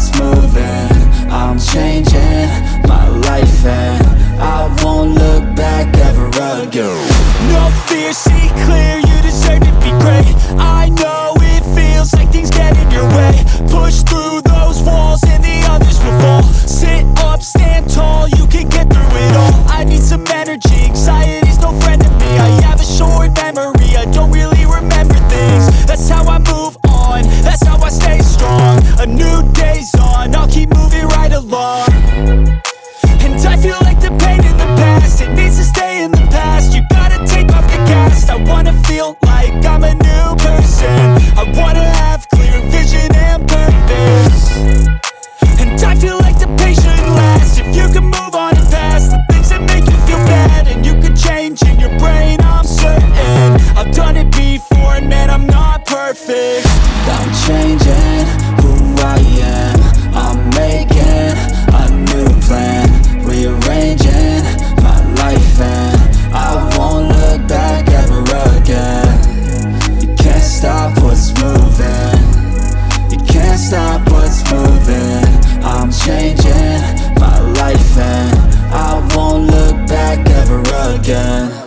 what's moving. I'm changing my life and I won't look back ever again. No fear, see clear, you deserve to be great. I know it feels like things get in your way. Push through those walls and the others will fall. Sit up, stand tall, you can get through it all. I need some energy, anxiety's no friend to me. I have a short memory, I don't really remember things. That's how I move on, that's how I stay strong. A new day's on, I'll keep moving right along. And I feel like the pain in the past, it needs to stay in the past. You gotta take off the cast. I wanna feel like I'm a new person. I wanna have clear vision and purpose. And I feel like the pain shouldn't last. If you can move on and past the things that make you feel bad, and you can change in your brain, I'm certain. I've done it before and man, I'm not perfect. I'm changing who I am. I'm making a new plan, rearranging my life and I won't look back ever again. You can't stop what's moving. You can't stop what's moving. I'm changing my life and I won't look back ever again.